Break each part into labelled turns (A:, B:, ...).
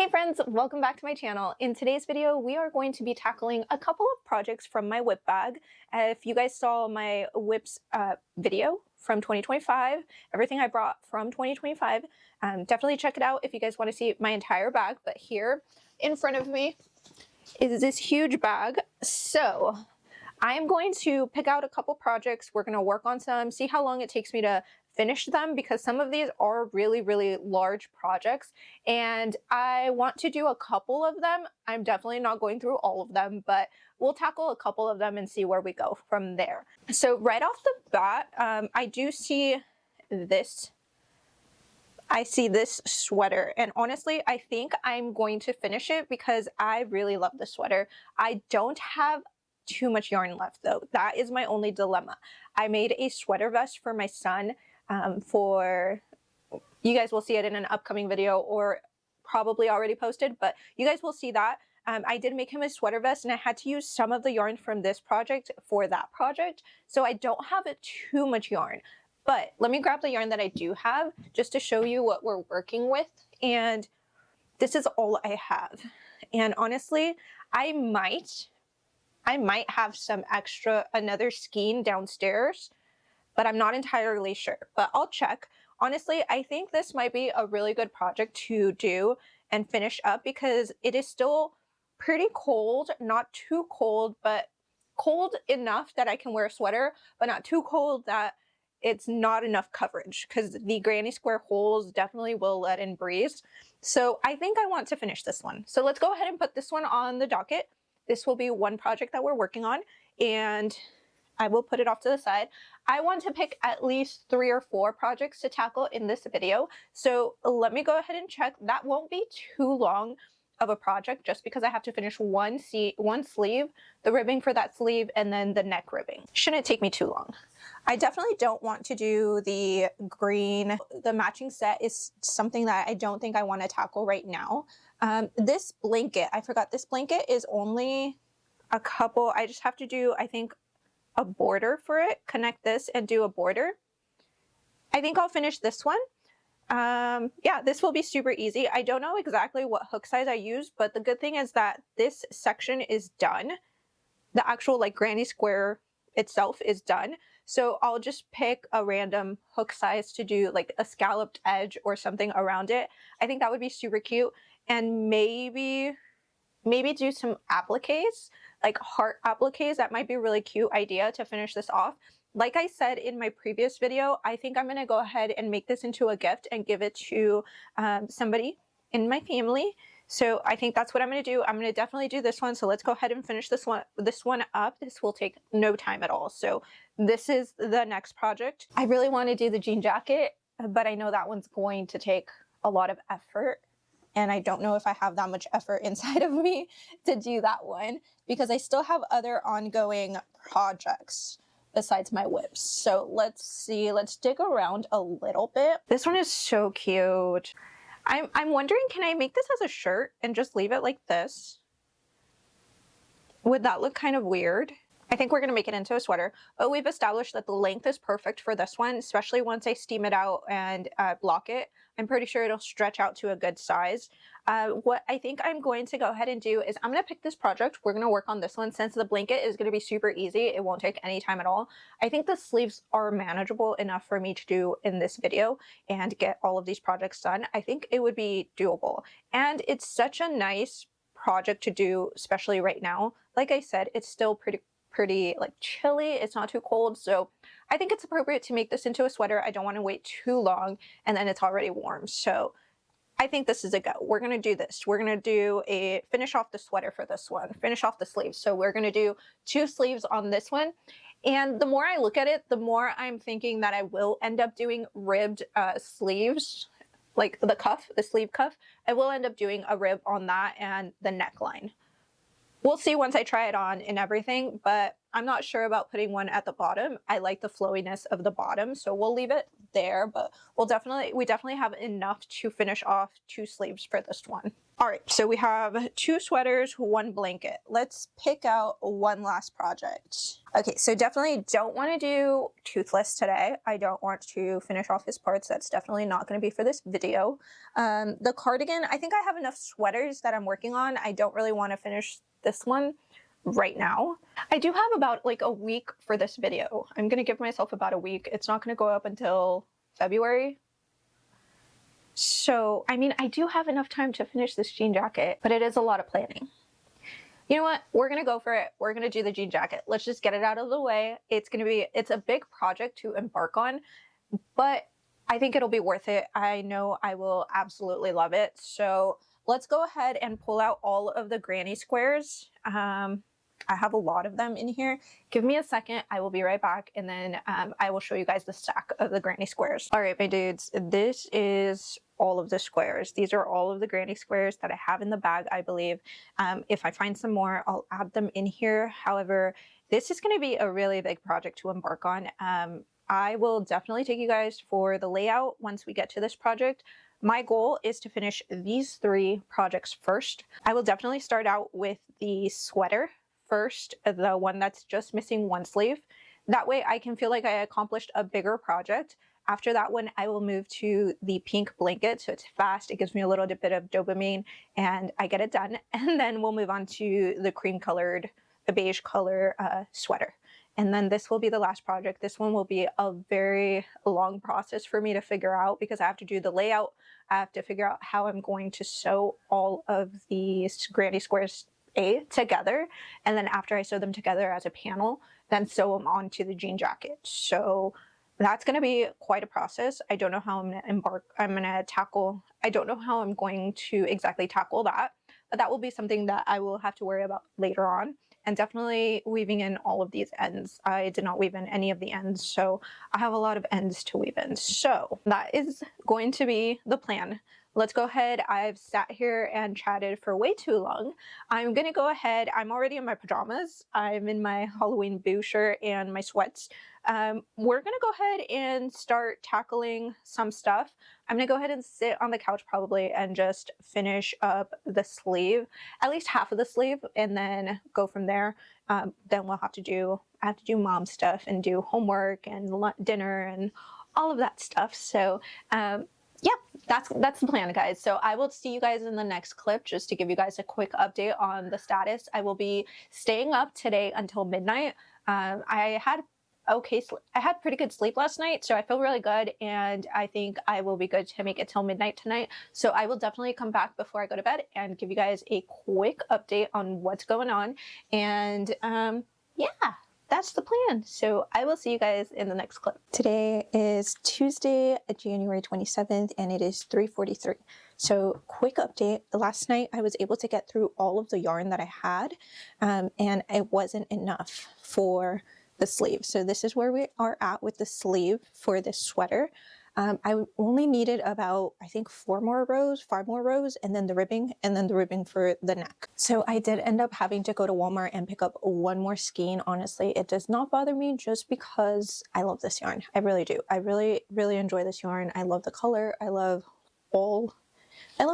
A: Hey friends, welcome back to my channel. In today's video, we are going to be tackling a couple of projects from my whip bag. If you guys saw my whips video from 2025, everything I brought from 2025, definitely check it out if you guys want to see my entire bag. But here in front of me is this huge bag. So I'm going to pick out a couple projects. We're going to work on some, see how long it takes me to finish them, because some of these are really large projects and I want to do a couple of them. I'm definitely not going through all of them, but we'll tackle a couple of them and see where we go from there. So right off the bat, I do see this. I see this sweater, and honestly, I think I'm going to finish it because I really love the sweater. I don't have too much yarn left though. That is my only dilemma. I made a sweater vest for my son for, you guys will see it in an upcoming video or probably already posted, but you guys will see that. I did make him a sweater vest and I had to use some of the yarn from this project for that project. So I don't have too much yarn, but let me grab the yarn that I do have just to show you what we're working with. And this is all I have. And honestly, I might have some extra, another skein downstairs, but I'm not entirely sure, but I'll check. Honestly, I think this might be a really good project to do and finish up because it is still pretty cold, not too cold, but cold enough that I can wear a sweater, but not too cold that it's not enough coverage, because the granny square holes definitely will let in breeze. So I think I want to finish this one. So let's go ahead and put this one on the docket. This will be one project that we're working on, and I will put it off to the side. I want to pick at least 3 or 4 projects to tackle in this video. So let me go ahead and check. That won't be too long of a project just because I have to finish one sleeve, the ribbing for that sleeve, and then the neck ribbing. Shouldn't take me too long. I definitely don't want to do the green. The matching set is something that I don't think I want to tackle right now. This blanket, I forgot this blanket is only a couple. I just have to do, I think, a border for it, connect this and do a border. I think I'll finish this one. Yeah, this will be super easy. I don't know exactly what hook size I use, but the good thing is that this section is done. The actual like granny square itself is done. So I'll just pick a random hook size to do like a scalloped edge or something around it. I think that would be super cute. And maybe do some appliques, like heart appliques. That might be a really cute idea to finish this off. Like I said in my previous video, I think I'm going to go ahead and make this into a gift and give it to somebody in my family. So I think that's what I'm going to do. I'm going to definitely do this one. So let's go ahead and finish this one up. This will take no time at all. So this is the next project. I really want to do the jean jacket, but I know that one's going to take a lot of effort. And I don't know if I have that much effort inside of me to do that one because I still have other ongoing projects besides my whips. So let's see, let's dig around a little bit. This one is so cute. I'm wondering, can I make this as a shirt and just leave it like this? Would that look kind of weird? I think we're going to make it into a sweater, but we've established that the length is perfect for this one, especially once I steam it out and block it. I'm pretty sure it'll stretch out to a good size. What I think I'm going to go ahead and do is I'm going to pick this project. We're going to work on this one since the blanket is going to be super easy. It won't take any time at all. I think the sleeves are manageable enough for me to do in this video and get all of these projects done. I think it would be doable. And it's such a nice project to do, especially right now. Like I said, it's still pretty like chilly. It's not too cold. So I think it's appropriate to make this into a sweater. I don't want to wait too long and then it's already warm. So I think this is a go. We're going to do this. We're going to do a finish off the sweater for this one, finish off the sleeves. So we're going to do 2 sleeves on this one. And the more I look at it, the more I'm thinking that I will end up doing ribbed sleeves, like the cuff, the sleeve cuff. I will end up doing a rib on that and the neckline. We'll see once I try it on and everything, but I'm not sure about putting one at the bottom. I like the flowiness of the bottom, so we'll leave it there, but we definitely have enough to finish off 2 sleeves for this one. All right, so we have 2 sweaters, 1 blanket. Let's pick out one last project. Okay, so definitely don't want to do Toothless today. I don't want to finish off his parts. That's definitely not going to be for this video. The cardigan, I think I have enough sweaters that I'm working on. I don't really want to finish this one right now. I do have about like a week for this video. I'm going to give myself about a week. It's not going to go up until February. So, I mean, I do have enough time to finish this jean jacket, but it is a lot of planning. You know what? We're going to go for it. We're going to do the jean jacket. Let's just get it out of the way. It's a big project to embark on, but I think it'll be worth it. I know I will absolutely love it. So let's go ahead and pull out all of the granny squares. I have a lot of them in here. Give me a second. I will be right back, and then I will show you guys the stack of the granny squares. All right, my dudes, this is all of the squares. These are all of the granny squares that I have in the bag, I believe. If I find some more, I'll add them in here. However, this is going to be a really big project to embark on. I will definitely take you guys for the layout once we get to this project. My goal is to finish these 3 projects first. I will definitely start out with the sweater first, the one that's just missing 1 sleeve. That way I can feel like I accomplished a bigger project. After that one, I will move to the pink blanket. So it's fast, it gives me a little bit of dopamine, and I get it done. And then we'll move on to the cream colored, the beige color sweater. And then this will be the last project. This one will be a very long process for me to figure out because I have to do the layout. I have to figure out how I'm going to sew all of these granny squares together, and then after I sew them together as a panel, then sew them onto the jean jacket. So that's going to be quite a process. I don't know how I don't know how I'm going to exactly tackle that, but that will be something that I will have to worry about later on. And definitely weaving in all of these ends. I did not weave in any of the ends, so I have a lot of ends to weave in. So that is going to be the plan. Let's go ahead. I've sat here and chatted for way too long. I'm going to go ahead. I'm already in my pajamas. I'm in my Halloween boo shirt and my sweats. We're going to go ahead and start tackling some stuff. I'm going to go ahead and sit on the couch probably and just finish up the sleeve, at least half of the sleeve, and then go from there. Then I have to do mom stuff and do homework and dinner and all of that stuff. So, yeah, that's the plan, guys. So I will see you guys in the next clip just to give you guys a quick update on the status. I will be staying up today until midnight. I had pretty good sleep last night, so I feel really good, and I think I will be good to make it till midnight tonight. So I will definitely come back before I go to bed and give you guys a quick update on what's going on. And yeah. That's the plan. So I will see you guys in the next clip. Today is Tuesday, January 27th, and it is 3:43. So quick update. Last night I was able to get through all of the yarn that I had, and it wasn't enough for the sleeve. So this is where we are at with the sleeve for this sweater. I only needed about, I think, 5 more rows, and then the ribbing for the neck. So I did end up having to go to Walmart and pick up 1 more skein. Honestly, it does not bother me just because I love this yarn. I really do. I really, really enjoy this yarn. I love the color. I love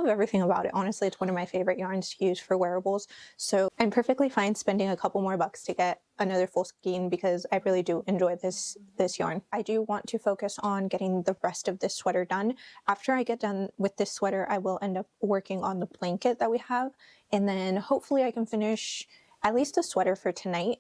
A: everything about it. Honestly, it's one of my favorite yarns to use for wearables. So I'm perfectly fine spending a couple more bucks to get another full skein because I really do enjoy this yarn. I do want to focus on getting the rest of this sweater done. After I get done with this sweater, I will end up working on the blanket that we have, and then hopefully I can finish at least the sweater for tonight.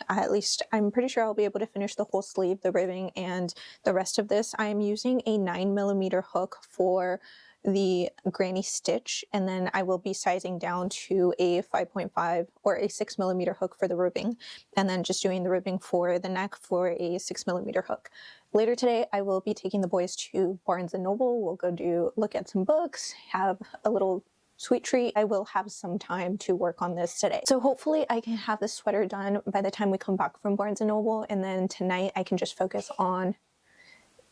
A: At least I'm pretty sure I'll be able to finish the whole sleeve, the ribbing, and the rest of this. I am using a 9mm hook for the granny stitch, and then I will be sizing down to a 5.5 or a 6mm hook for the ribbing, and then just doing the ribbing for the neck for a 6mm hook. Later today, I will be taking the boys to Barnes & Noble. We'll go look at some books, have a little sweet treat. I will have some time to work on this today. So hopefully I can have this sweater done by the time we come back from Barnes & Noble, and then tonight I can just focus on.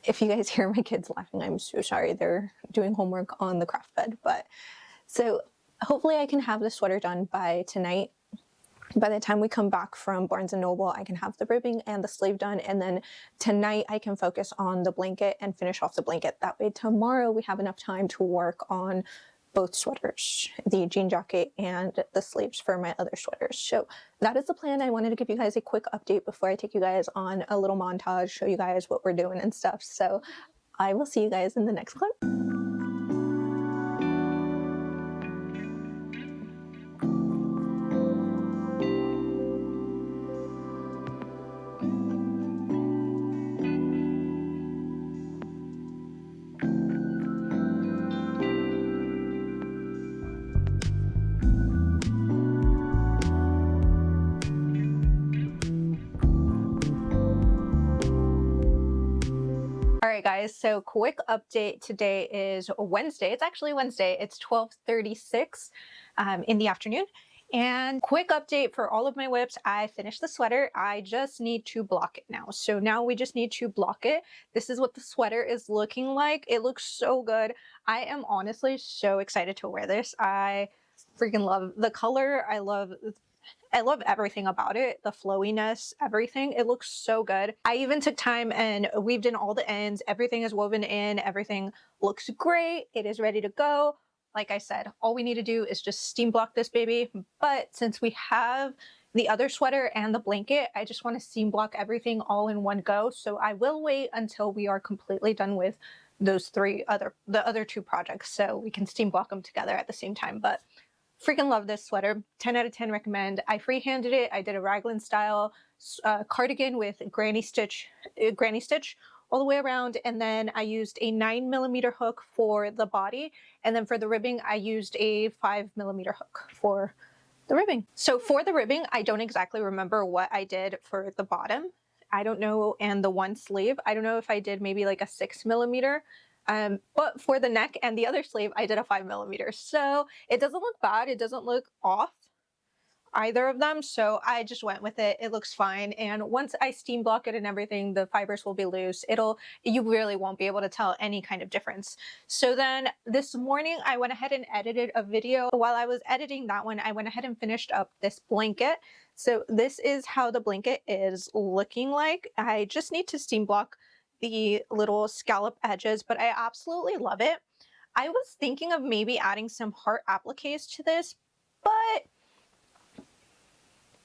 A: If you guys hear my kids laughing, I'm so sorry. They're doing homework on the craft bed. But so hopefully I can have the sweater done by tonight. By the time we come back from Barnes & Noble, I can have the ribbing and the sleeve done. And then tonight I can focus on the blanket and finish off the blanket. That way tomorrow we have enough time to work on both sweaters, the jean jacket and the sleeves for my other sweaters. So that is the plan. I wanted to give you guys a quick update before I take you guys on a little montage, show you guys what we're doing and stuff. So I will see you guys in the next clip. Alright guys, so quick update. Today is Wednesday. It's actually Wednesday. It's 12:36 in the afternoon. And quick update for all of my whips. I finished the sweater. I just need to block it now. So now we just need to block it. This is what the sweater is looking like. It looks so good. I am honestly so excited to wear this. I freaking love the color. I love everything about it, the flowiness, everything. It looks so good. I even took time and weaved in all the ends. Everything is woven in. Everything looks great. It is ready to go. Like I said, all we need to do is just steam block this baby. But since we have the other sweater and the blanket, I just want to steam block everything all in one go. So I will wait until we are completely done with those the other two projects, so we can steam block them together at the same time. But freaking love this sweater. 10 out of 10 recommend. I freehanded it. I did a raglan style cardigan with granny stitch all the way around, and then I used a 9mm hook for the body, and then for the ribbing I used a 5mm hook for the ribbing. So for the ribbing, I don't exactly remember what I did for the bottom. I don't know, and the one sleeve, I don't know if I did maybe like a 6mm. But for the neck and the other sleeve, I did a 5mm. So it doesn't look bad. It doesn't look off, either of them. So I just went with it. It looks fine. And once I steam block it and everything, the fibers will be loose. You really won't be able to tell any kind of difference. So then this morning I went ahead and edited a video. While I was editing that one, I went ahead and finished up this blanket. So this is how the blanket is looking like. I just need to steam block the little scallop edges, but I absolutely love it. I was thinking of maybe adding some heart appliques to this, but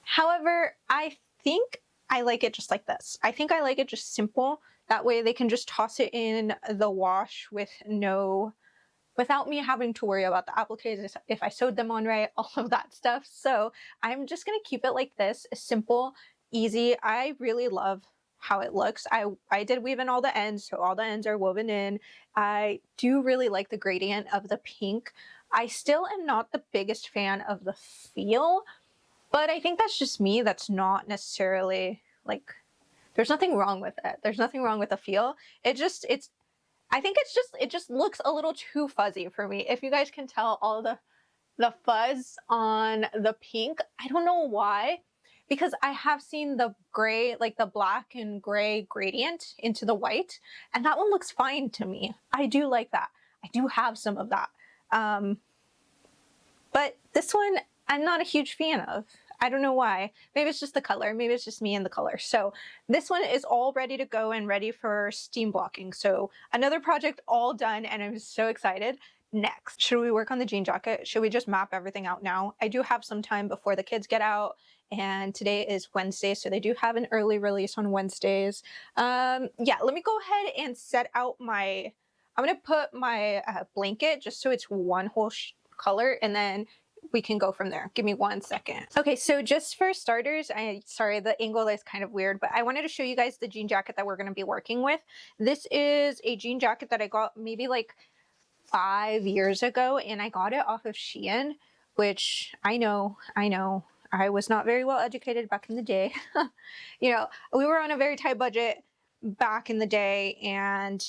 A: however, I think I like it just like this. I think I like it just simple. That way they can just toss it in the wash without me having to worry about the appliques, if I sewed them on right, all of that stuff. So I'm just gonna keep it like this, simple, easy. I really love how it looks. I did weave in all the ends, so all the ends are woven in. I do really like the gradient of the pink. I still am not the biggest fan of the feel, but I think that's just me. That's not necessarily like, there's nothing wrong with it. There's nothing wrong with the feel. I think it just looks a little too fuzzy for me. If you guys can tell all the fuzz on the pink, I don't know why. Because I have seen the gray, like the black and gray gradient into the white, and that one looks fine to me. I do like that. I do have some of that. But this one, I'm not a huge fan of. I don't know why. Maybe it's just the color. Maybe it's just me and the color. So this one is all ready to go and ready for steam blocking. So another project all done, and I'm so excited. Next, should we work on the jean jacket? Should we just map everything out now? I do have some time before the kids get out, and today is Wednesday, so they do have an early release on Wednesdays. Yeah, let me go ahead and set out I'm gonna put my blanket just so it's one whole color, and then we can go from there. Give me 1 second. Okay, so just for starters, sorry, the angle is kind of weird, but I wanted to show you guys the jean jacket that we're gonna be working with. This is a jean jacket that I got maybe like 5 years ago, and I got it off of Shein, which I know, I was not very well educated back in the day. You know, we were on a very tight budget back in the day, and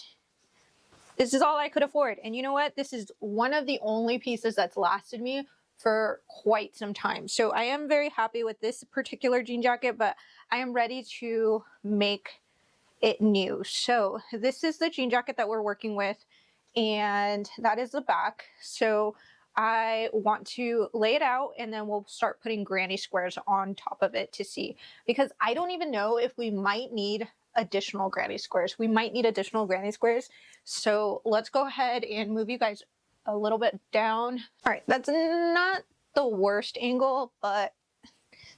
A: this is all I could afford. And you know what? This is one of the only pieces that's lasted me for quite some time. So I am very happy with this particular jean jacket, but I am ready to make it new. So this is the jean jacket that we're working with, and that is the back. So I want to lay it out, and then we'll start putting granny squares on top of it to see, because I don't even know if we might need additional granny squares. We might need additional granny squares. So let's go ahead and move you guys a little bit down. All right, that's not the worst angle, but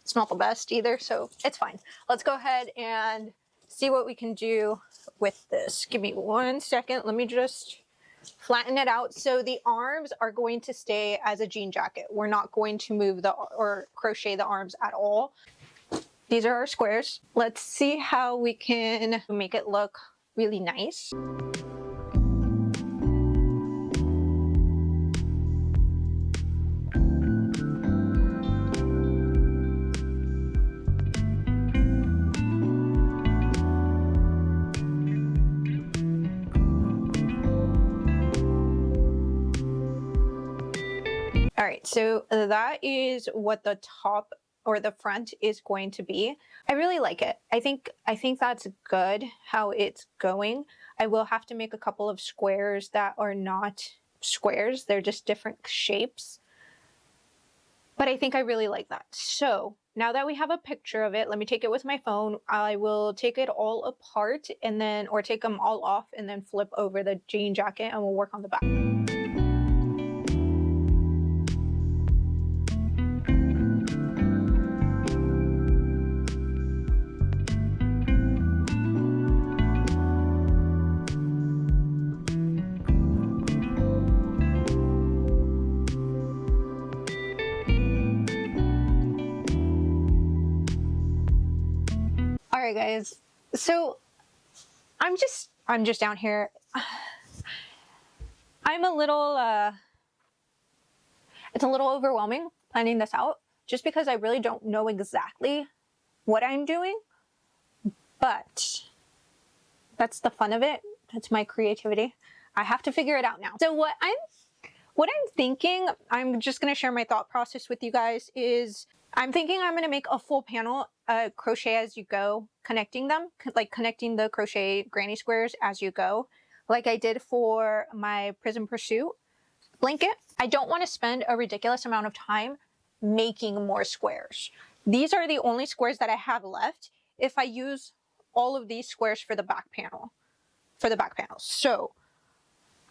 A: it's not the best either, so it's fine. Let's go ahead and see what we can do with this. Give me 1 second. Let me just flatten it out. So the arms are going to stay as a jean jacket. We're not going to move or crochet the arms at all. These are our squares. Let's see how we can make it look really nice. All right, so that is what the top or the front is going to be. I really like it. I think that's good how it's going. I will have to make a couple of squares that are not squares. They're just different shapes. But I think I really like that. So now that we have a picture of it, let me take it with my phone. I will take it all apart and then, or take them all off and then flip over the jean jacket and we'll work on the back. Alright guys, so I'm just down here. I'm a little, it's a little overwhelming planning this out just because I really don't know exactly what I'm doing, but that's the fun of it. That's my creativity. I have to figure it out now. So what I'm thinking, I'm just going to share my thought process with you guys, is I'm thinking I'm going to make a full panel, crochet as you go, connecting them, like connecting the crochet granny squares as you go, like I did for my Prism Pursuit blanket. I don't want to spend a ridiculous amount of time making more squares. These are the only squares that I have left if I use all of these squares for the back panel, So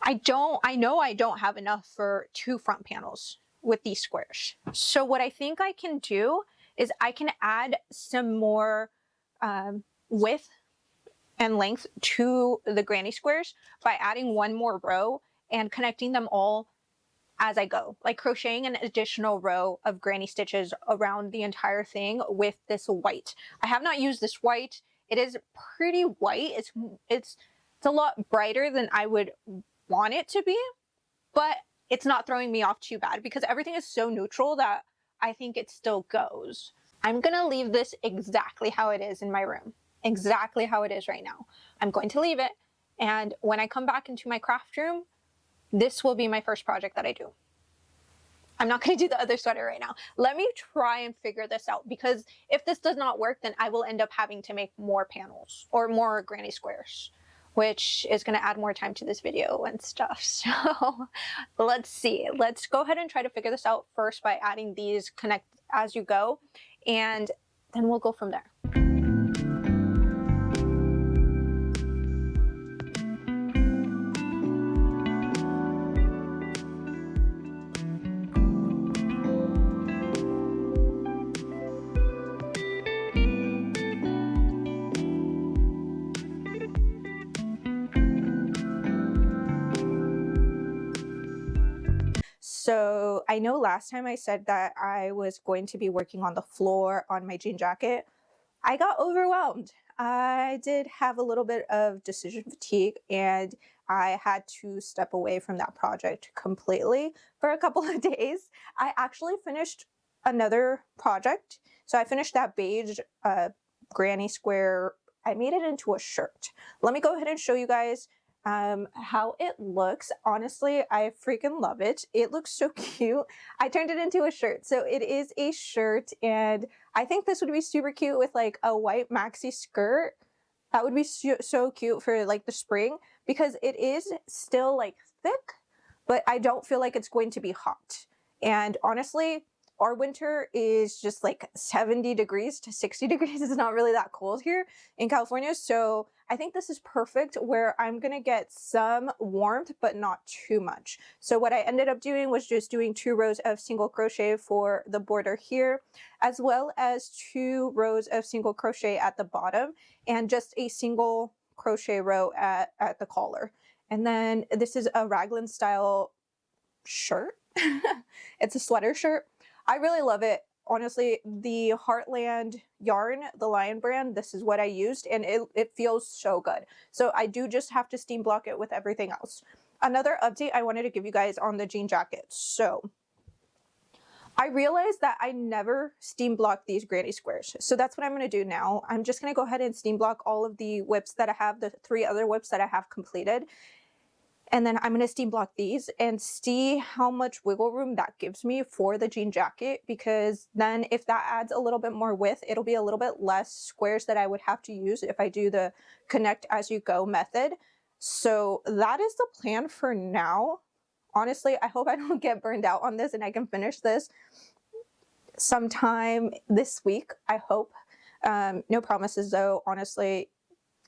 A: I know I don't have enough for 2 front panels with these squares. So what I think I can do is I can add some more width and length to the granny squares by adding 1 more row and connecting them all as I go, like crocheting an additional row of granny stitches around the entire thing with this white. I have not used this white. It is pretty white. It's a lot brighter than I would want it to be, but it's not throwing me off too bad because everything is so neutral that I think it still goes. I'm gonna leave this exactly how it is in my room, exactly how it is right now. I'm going to leave it, and when I come back into my craft room, this will be my first project that I do. I'm not gonna do the other sweater right now. Let me try and figure this out, because if this does not work, then I will end up having to make more panels or more granny squares, which is going to add more time to this video and stuff. So let's see. Let's go ahead and try to figure this out first by adding these connect as you go, and then we'll go from there. So I know last time I said that I was going to be working on the floor on my jean jacket. I got overwhelmed. I did have a little bit of decision fatigue, and I had to step away from that project completely for a couple of days. I actually finished another project. So I finished that beige granny square. I made it into a shirt. Let me go ahead and show you guys how it looks. Honestly, I freaking love it. It looks so cute. I turned it into a shirt. So it is a shirt, and I think this would be super cute with like a white maxi skirt. That would be so cute for like the spring, because it is still like thick, but I don't feel like it's going to be hot. And honestly, our winter is just like 70 degrees to 60 degrees. It's not really that cold here in California. So I think this is perfect where I'm gonna get some warmth, but not too much. So what I ended up doing was just doing 2 rows of single crochet for the border here, as well as 2 rows of single crochet at the bottom, and just a single crochet row at the collar. And then this is a raglan style shirt. It's a sweater shirt. I really love it. Honestly, the Heartland yarn, the Lion brand, this is what I used, and it feels so good. So I do just have to steam block it with everything else. Another update I wanted to give you guys on the jean jacket. So I realized that I never steam block these granny squares. So that's what I'm going to do now. I'm just going to go ahead and steam block all of the whips that I have, the 3 other whips that I have completed. And then I'm going to steam block these and see how much wiggle room that gives me for the jean jacket, because then if that adds a little bit more width, it'll be a little bit less squares that I would have to use if I do the connect as you go method. So that is the plan for now. Honestly, I hope I don't get burned out on this and I can finish this sometime this week, I hope. No promises though, honestly.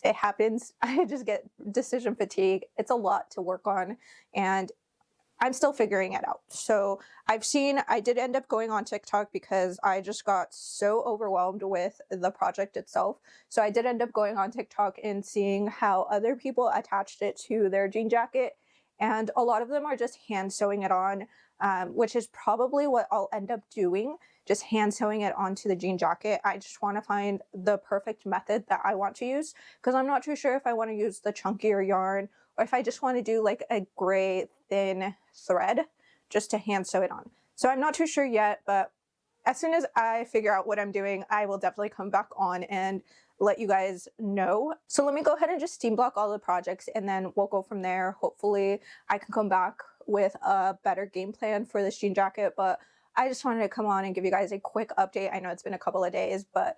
A: It happens. I just get decision fatigue. It's a lot to work on and I'm still figuring it out. So I did end up going on TikTok because I just got so overwhelmed with the project itself. So I did end up going on TikTok and seeing how other people attached it to their jean jacket. And a lot of them are just hand sewing it on, which is probably what I'll end up doing, just hand sewing it onto the jean jacket. I just want to find the perfect method that I want to use, because I'm not too sure if I want to use the chunkier yarn or if I just want to do like a gray thin thread just to hand sew it on. So I'm not too sure yet, but as soon as I figure out what I'm doing, I will definitely come back on and let you guys know. So let me go ahead and just steam block all the projects and then we'll go from there. Hopefully I can come back with a better game plan for this jean jacket, but I just wanted to come on and give you guys a quick update. I know it's been a couple of days, but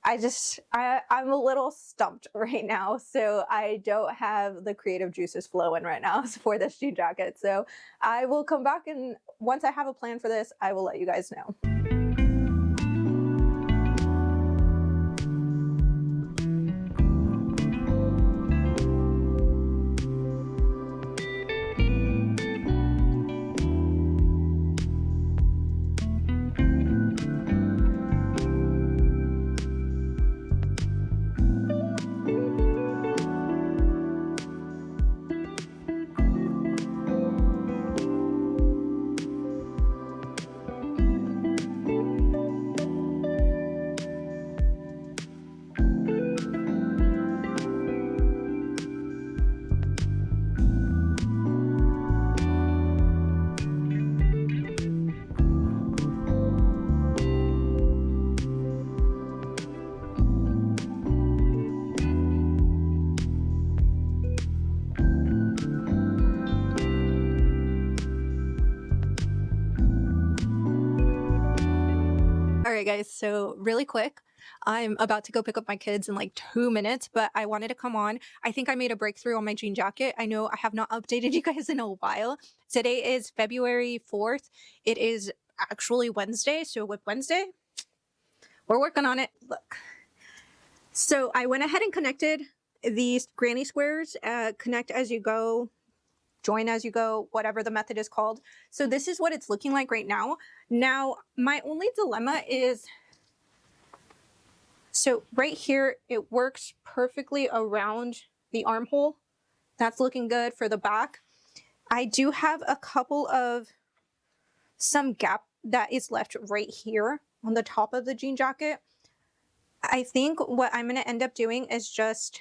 A: I'm a little stumped right now, so I don't have the creative juices flowing right now for this jean jacket. So I will come back, and once I have a plan for this, I will let you guys know. Alright guys, so really quick, I'm about to go pick up my kids in like 2 minutes, but I wanted to come on. I think I made a breakthrough on my jean jacket. I know I have not updated you guys in a while. Today is February 4th. It is actually Wednesday, so with Wednesday, we're working on it. Look. So I went ahead and connected these granny squares, connect as you go, join as you go, whatever the method is called. So this is what it's looking like right now. Now, my only dilemma is, so right here, it works perfectly around the armhole. That's looking good for the back. I do have a couple of some gap that is left right here on the top of the jean jacket. I think what I'm going to end up doing is just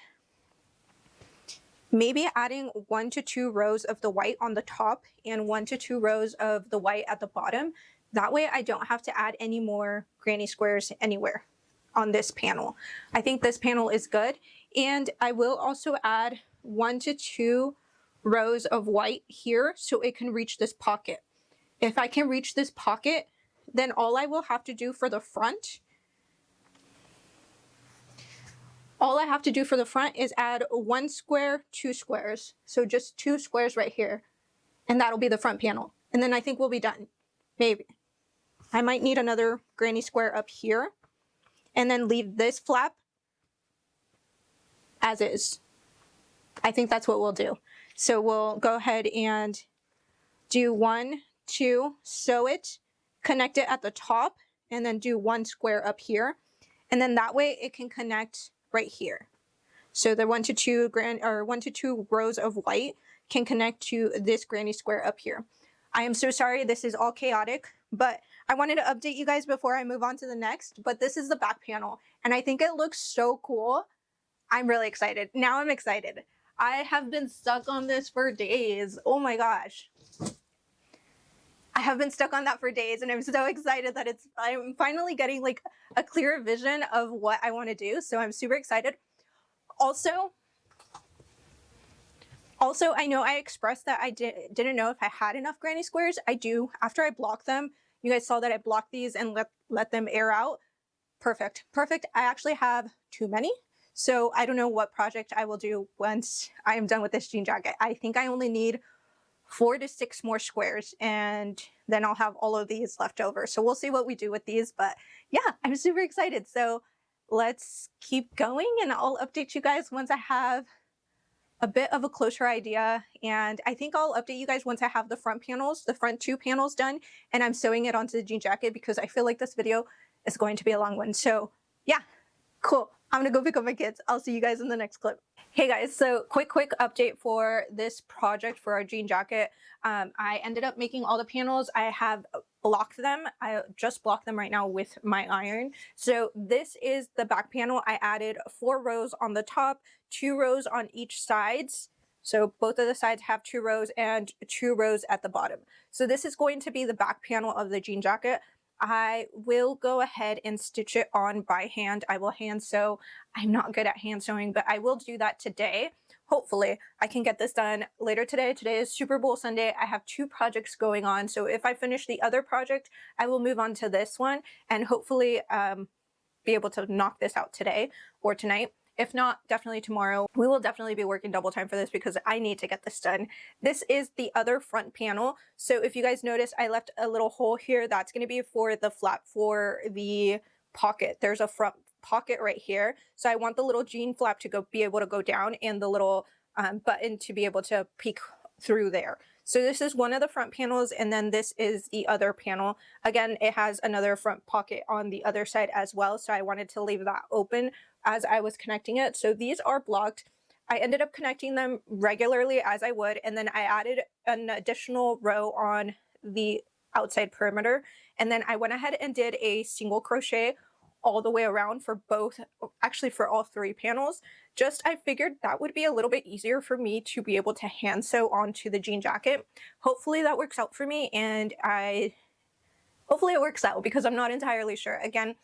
A: maybe adding 1 to 2 rows of the white on the top and 1 to 2 rows of the white at the bottom. That way I don't have to add any more granny squares anywhere on this panel. I think this panel is good. And I will also add 1 to 2 rows of white here so it can reach this pocket. If I can reach this pocket, then all I will have to do for the front, is add 1 square, 2 squares. So just 2 squares right here. And that'll be the front panel. And then I think we'll be done. Maybe. I might need another granny square up here, and then leave this flap as is. I think that's what we'll do. So we'll go ahead and do 1, 2, sew it, connect it at the top, and then do 1 square up here. And then that way it can connect right here. So the 1 to 2 rows of white can connect to this granny square up here. I am so sorry, this is all chaotic, but I wanted to update you guys before I move on to the next. But this is the back panel, and I think it looks so cool. I'm really excited. Now I'm excited. I have been stuck on this for days. Oh my gosh. I have been stuck on that for days, and I'm so excited that I'm finally getting like a clearer vision of what I want to do. So I'm super excited. Also, I know I expressed that I didn't know if I had enough granny squares. I do. After I blocked them, you guys saw that I blocked these and let them air out. Perfect. Perfect. I actually have too many. So I don't know what project I will do once I am done with this jean jacket. I think I only need 4 to 6 more squares, and then I'll have all of these left over. So we'll see what we do with these, but yeah, I'm super excited. So let's keep going, and I'll update you guys once I have a bit of a closer idea. And I think I'll update you guys once I have the front 2 panels done, and I'm sewing it onto the jean jacket because I feel like this video is going to be a long one. So yeah, cool. I'm gonna go pick up my kids. I'll see you guys in the next clip. Hey guys, so quick update for this project for our jean jacket. I ended up making all the panels. I have blocked them. I just blocked them right now with my iron. So this is the back panel. I added 4 rows on the top, 2 rows on each sides. So both of the sides have 2 rows and 2 rows at the bottom. So this is going to be the back panel of the jean jacket. I will go ahead and stitch it on by hand. I will hand sew. I'm not good at hand sewing, but I will do that today. Hopefully I can get this done later today. Today is Super Bowl Sunday. I have 2 projects going on. So if I finish the other project, I will move on to this one and hopefully be able to knock this out today or tonight. If not, definitely tomorrow. We will definitely be working double time for this because I need to get this done. This is the other front panel. So if you guys notice, I left a little hole here. That's going to be for the flap for the pocket. There's a front pocket right here. So I want the little jean flap to be able to go down and the little button to be able to peek through there. So this is one of the front panels, and then this is the other panel. Again, it has another front pocket on the other side as well. So I wanted to leave that open as I was connecting it. So these are blocked. I ended up connecting them regularly as I would, and then I added an additional row on the outside perimeter. And then I went ahead and did a single crochet all the way around for both, actually for all 3 panels. I figured that would be a little bit easier for me to be able to hand sew onto the jean jacket. Hopefully that works out for me, and hopefully it works out because I'm not entirely sure. Again,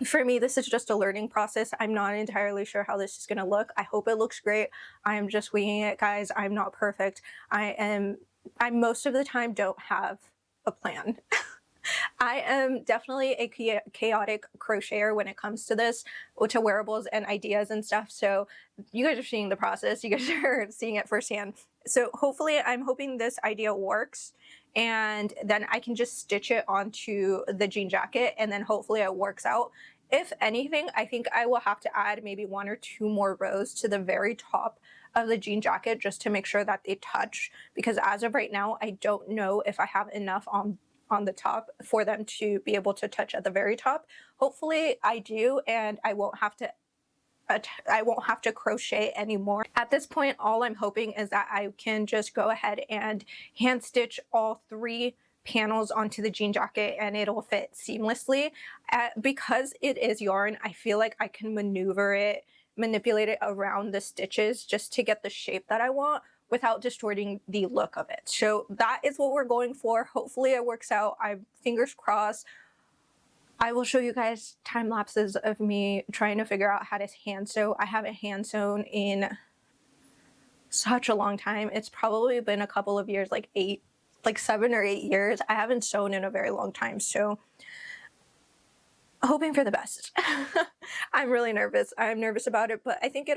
A: for me, this is just a learning process. I'm not entirely sure how this is going to look. I hope it looks great. I'm just winging it, guys. I'm not perfect. I most of the time don't have a plan. I am definitely a chaotic crocheter when it comes to this, to wearables and ideas and stuff. So you guys are seeing the process. You guys are seeing it firsthand. So hopefully I'm hoping this idea works, and then I can just stitch it onto the jean jacket, and then hopefully it works out. If anything, I think I will have to add maybe 1 or 2 more rows to the very top of the jean jacket just to make sure that they touch, because as of right now, I don't know if I have enough on the top for them to be able to touch at the very top. Hopefully I do, and I won't have to crochet anymore. At this point, all I'm hoping is that I can just go ahead and hand stitch all 3 panels onto the jean jacket and it'll fit seamlessly. Because it is yarn, I feel like I can manipulate it around the stitches just to get the shape that I want without distorting the look of it. So that is what we're going for. Hopefully it works out. I'm fingers crossed. I will show you guys time lapses of me trying to figure out how to hand sew. I haven't hand sewn in such a long time. It's probably been a couple of years, like 7 or 8 years. I haven't sewn in a very long time. So hoping for the best. I'm really nervous. I'm nervous about it, but I think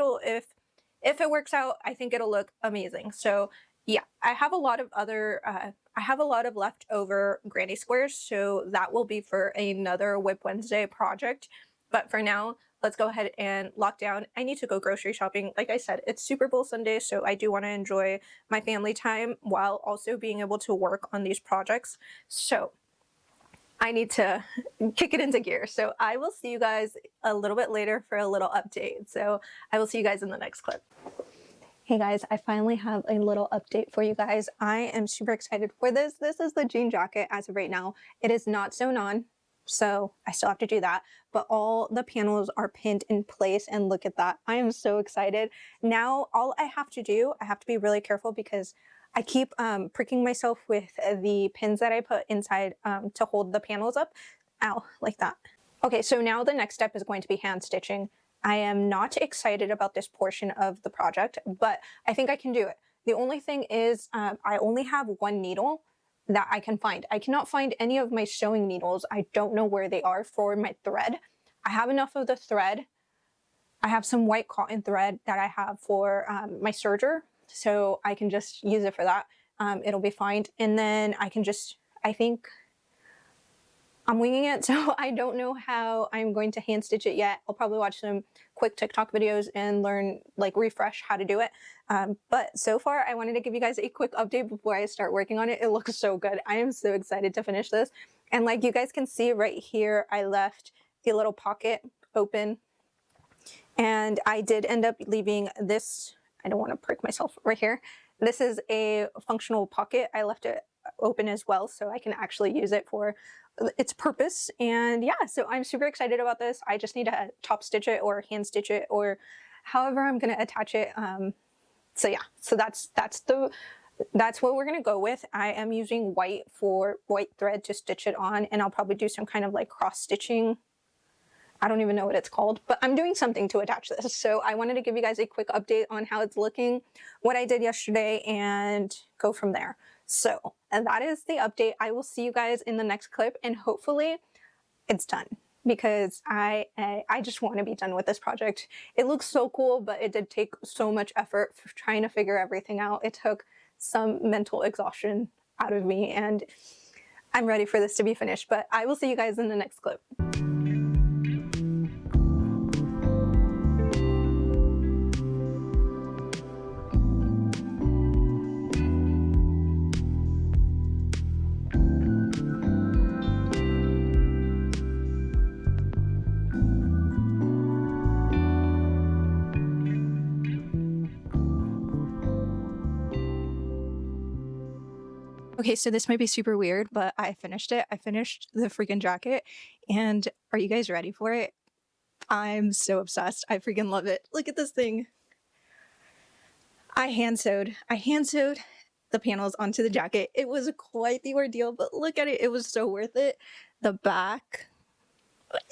A: if it works out, I think it'll look amazing. So yeah, I have a lot of I have a lot of leftover granny squares, so that will be for another Whip Wednesday project. But for now, let's go ahead and lock down. I need to go grocery shopping. Like I said, it's Super Bowl Sunday, so I do want to enjoy my family time while also being able to work on these projects. So I need to kick it into gear. So I will see you guys a little bit later for a little update. So I will see you guys in the next clip. Hey guys, I finally have a little update for you guys. I am super excited for this. This is the jean jacket as of right now. It is not sewn on, so I still have to do that, but all the panels are pinned in place, and look at that. I am so excited. Now all I have to do, I have to be really careful because I keep pricking myself with the pins that I put inside to hold the panels up. Ow, like that. Okay, so now the next step is going to be hand stitching. I am not excited about this portion of the project, but I think I can do it. The only thing is I only have one needle that I can find. I cannot find any of my sewing needles. I don't know where they are for my thread. I have enough of the thread. I have some white cotton thread that I have for my serger, so I can just use it for that. It'll be fine. And then I can just, I think, I'm winging it, so I don't know how I'm going to hand stitch it yet. I'll probably watch some quick TikTok videos and learn, like refresh how to do it. But so far, I wanted to give you guys a quick update before I start working on it. It looks so good. I am so excited to finish this. And like you guys can see right here, I left the little pocket open. And I did end up leaving this, I don't want to prick myself right here. This is a functional pocket. I left it open as well, so I can actually use it for its purpose. And yeah, so I'm super excited about this. I just need to top stitch it or hand stitch it or however I'm going to attach it. So yeah, so that's what we're going to go with. I am using white thread to stitch it on, and I'll probably do some kind of like cross stitching. I don't even know what it's called, but I'm doing something to attach this. So I wanted to give you guys a quick update on how it's looking, what I did yesterday, and go from there. So, and that is the update. I will see you guys in the next clip, and hopefully it's done because I just want to be done with this project. It looks so cool, but it did take so much effort for trying to figure everything out. It took some mental exhaustion out of me, and I'm ready for this to be finished, but I will see you guys in the next clip. Okay, so this might be super weird, but I finished it. I finished the freaking jacket, and are you guys ready for it? I'm so obsessed. I freaking love it. Look at this thing. I hand sewed the panels onto the jacket. It was quite the ordeal, but look at it. It was so worth it. The back,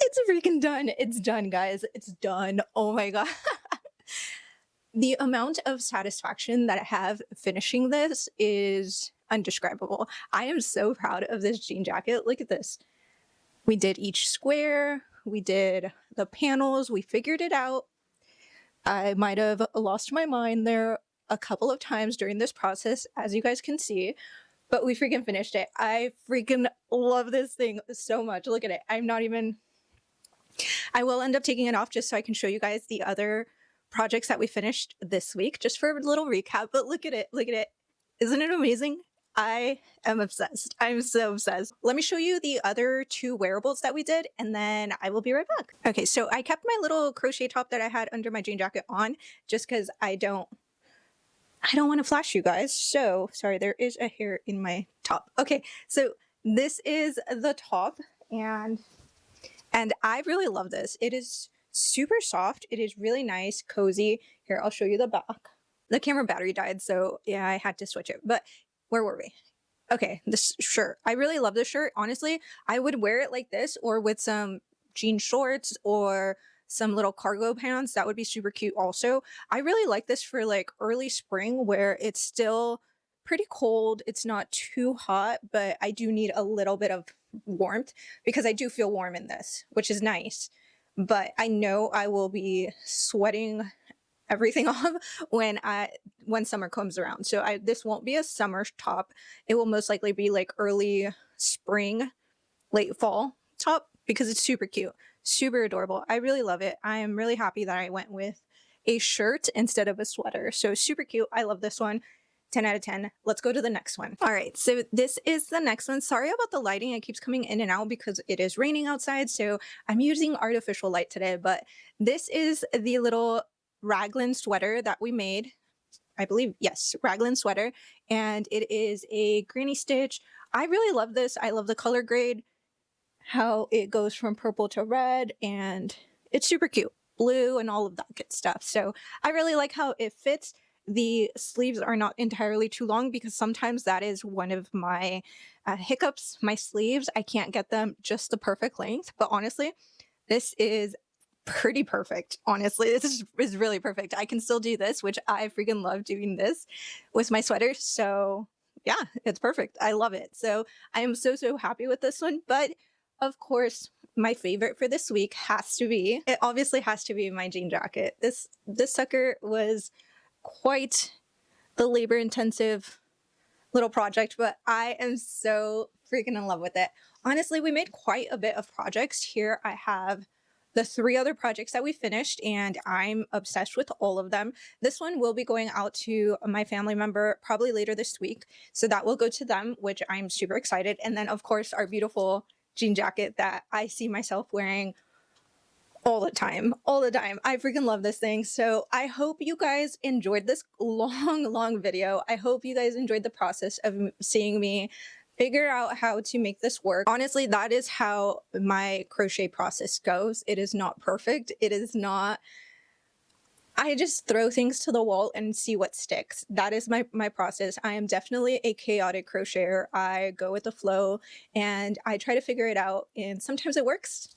A: it's freaking done. It's done, guys. It's done. Oh my God. The amount of satisfaction that I have finishing this is undescribable. I am so proud of this jean jacket. Look at this. We did each square. We did the panels. We figured it out. I might have lost my mind there a couple of times during this process, as you guys can see, but we freaking finished it. I freaking love this thing so much. Look at it. I will end up taking it off just so I can show you guys the other projects that we finished this week, just for a little recap, but look at it. Look at it. Isn't it amazing? I am obsessed. I'm so obsessed. Let me show you the other two wearables that we did, and then I will be right back. Okay, so I kept my little crochet top that I had under my jean jacket on just because I don't want to flash you guys. So sorry, there is a hair in my top. Okay, so this is the top, and I really love this. It is super soft. It is really nice, cozy. Here, I'll show you the back. The camera battery died, so yeah, I had to switch it. But where were we? Okay, this shirt. I really love this shirt. Honestly, I would wear it like this or with some jean shorts or some little cargo pants. That would be super cute also. I really like this for like early spring where it's still pretty cold. It's not too hot, but I do need a little bit of warmth because I do feel warm in this, which is nice. But I know I will be sweating everything off when summer comes around. So this won't be a summer top. It will most likely be like early spring, late fall top because it's super cute, super adorable. I really love it. I am really happy that I went with a shirt instead of a sweater. So super cute. I love this one. 10 out of 10. Let's go to the next one. All right, so this is the next one. Sorry about the lighting. It keeps coming in and out because it is raining outside. So I'm using artificial light today, but this is the little raglan sweater that we made. I believe, yes, raglan sweater. And it is a granny stitch. I really love this. I love the color grade, how it goes from purple to red, and it's super cute. Blue and all of that good stuff. So I really like how it fits. The sleeves are not entirely too long because sometimes that is one of my hiccups. My sleeves, I can't get them just the perfect length, but honestly, this is pretty perfect. Honestly, this is really perfect. I can still do this, which I freaking love doing this with my sweaters. So yeah, it's perfect. I love it. So I am so happy with this one. But of course, my favorite for this week it obviously has to be my jean jacket. This sucker was quite the labor intensive little project, but I am so freaking in love with it. Honestly, we made quite a bit of projects. Here I have the 3 other projects that we finished, and I'm obsessed with all of them. This one will be going out to my family member probably later this week, so that will go to them, which I'm super excited. And then of course our beautiful jean jacket that I see myself wearing all the time. I freaking love this thing. So I hope you guys enjoyed this long video. I hope you guys enjoyed the process of seeing me figure out how to make this work. Honestly, that is how my crochet process goes. It is not perfect. It is not, I just throw things to the wall and see what sticks. That is my process. I am definitely a chaotic crocheter. I go with the flow and I try to figure it out, and sometimes it works,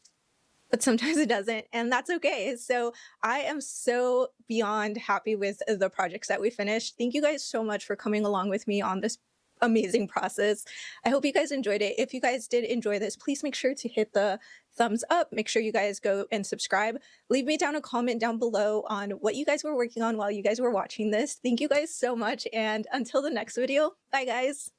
A: but sometimes it doesn't, and that's okay. So I am so beyond happy with the projects that we finished. Thank you guys so much for coming along with me on this amazing process. I hope you guys enjoyed it. If you guys did enjoy this, please make sure to hit the thumbs up. Make sure you guys go and subscribe. Leave me down a comment down below on what you guys were working on while you guys were watching this. Thank you guys so much, and until the next video, bye guys.